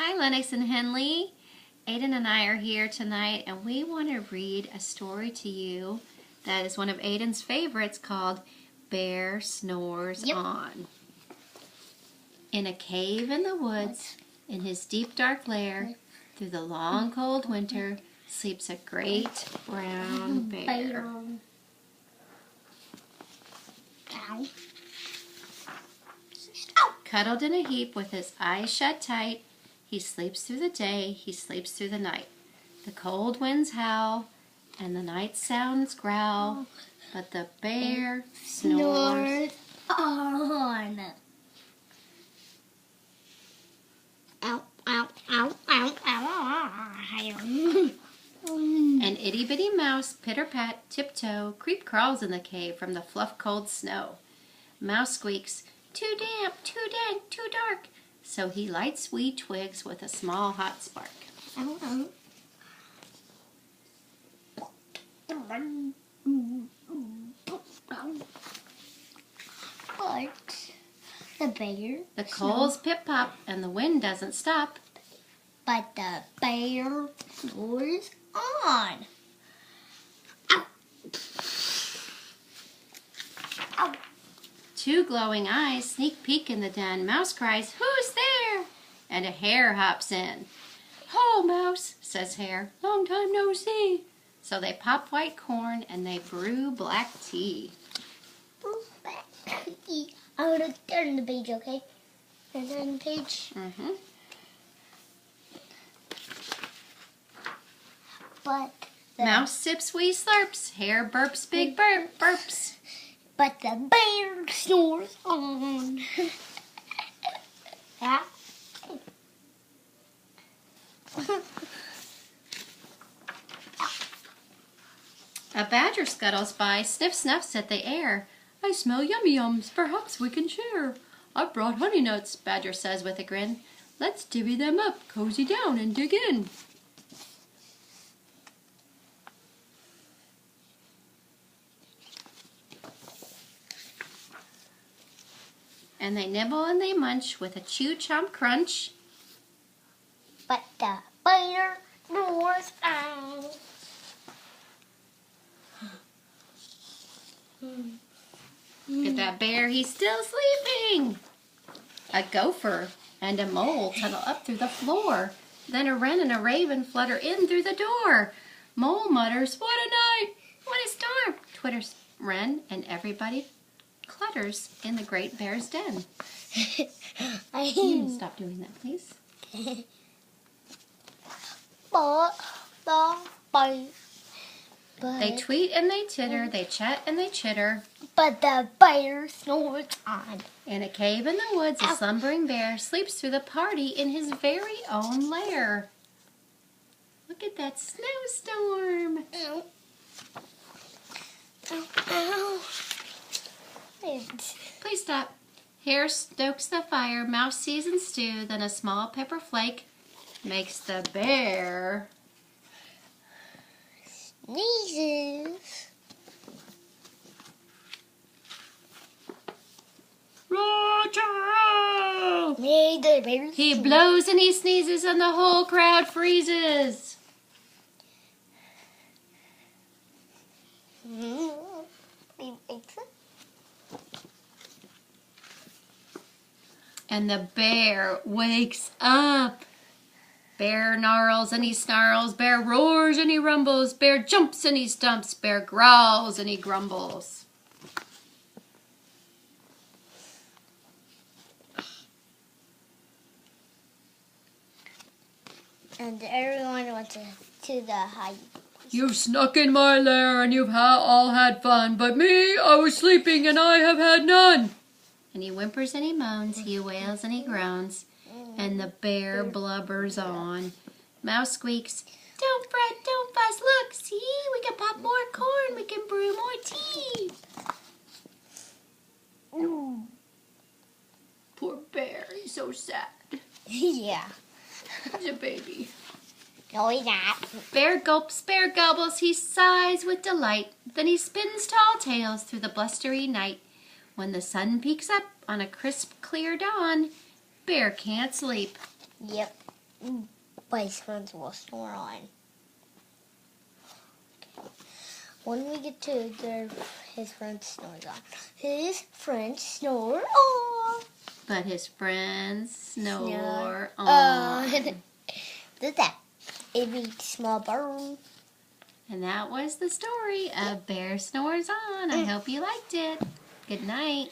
Hi, Lennox and Henley. Aiden and I are here tonight, and we want to read a story to you that is one of Aiden's favorites called Bear Snores On. In a cave in the woods, in his deep dark lair, through the long cold winter, sleeps a great brown bear. Cuddled in a heap with his eyes shut tight, he sleeps through the day, he sleeps through the night. The cold winds howl, and the night sounds growl, but the bear snores on. Ow, ow, ow, ow, ow. An itty-bitty mouse, pitter-pat, tiptoe, creep-crawls in the cave from the fluff-cold snow. Mouse squeaks, "Too damp, too dank, too dark," so he lights wee twigs with a small hot spark. But the bear... The coals pip-pop and the wind doesn't stop. But the bear snores on. Ow. Ow. Two glowing eyes sneak peek in the den. Mouse cries, "Who's there?" And a hare hops in. "Ho, Mouse," says Hare, "long time no see." So they pop white corn and they brew black tea. I'm going to turn the page, okay? Turn the page. But Mouse sips wee slurps. Hare burps big burps. But the bear snores on. Yeah. A badger scuttles by, sniff-snuffs at the air. "I smell yummy-yums, perhaps we can share." "I've brought honey nuts," Badger says with a grin. "Let's divvy them up, cozy down and dig in." And they nibble and they munch with a chew-chomp crunch. But the bear snores on. Look at that bear, he's still sleeping. A gopher and a mole tunnel up through the floor. Then a wren and a raven flutter in through the door. Mole mutters, "What a night! What a storm!" Twitters wren, and everybody clutters in the great bear's den. Stop doing that, please. They tweet and they titter, they chat and they chitter. But the bear snores on. In a cave in the woods, a slumbering bear sleeps through the party in his very own lair. Look at that snowstorm. Ow. Ow, ow. Please stop. Hare stokes the fire, Mouse seasons stew, then a small pepper flake makes the bear sneezes. Roger! Made the bear He blows and he sneezes and the whole crowd freezes. And the bear wakes up. Bear gnarls and he snarls. Bear roars and he rumbles. Bear jumps and he stumps. Bear growls and he grumbles. And everyone went to the hide. "You've snuck in my lair and you've all had fun, but me, I was sleeping and I have had none." And he whimpers and he moans, he wails and he groans, and the bear blubbers on. Mouse squeaks, "Don't fret, don't fuss, look, see, we can pop more corn, we can brew more tea." Poor bear, he's so sad. Yeah. He's a baby. No, he's not. Bear gulps, bear gobbles, he sighs with delight. Then he spins tall tales through the blustery night. When the sun peeks up on a crisp, clear dawn, Bear can't sleep. Yep. but his friends will snore on. When we get to his friends snores on. His friends snore on. But his friends snore on. on. Did that? Every small bird. And that was the story of Bear Snores On. I hope you liked it. Good night.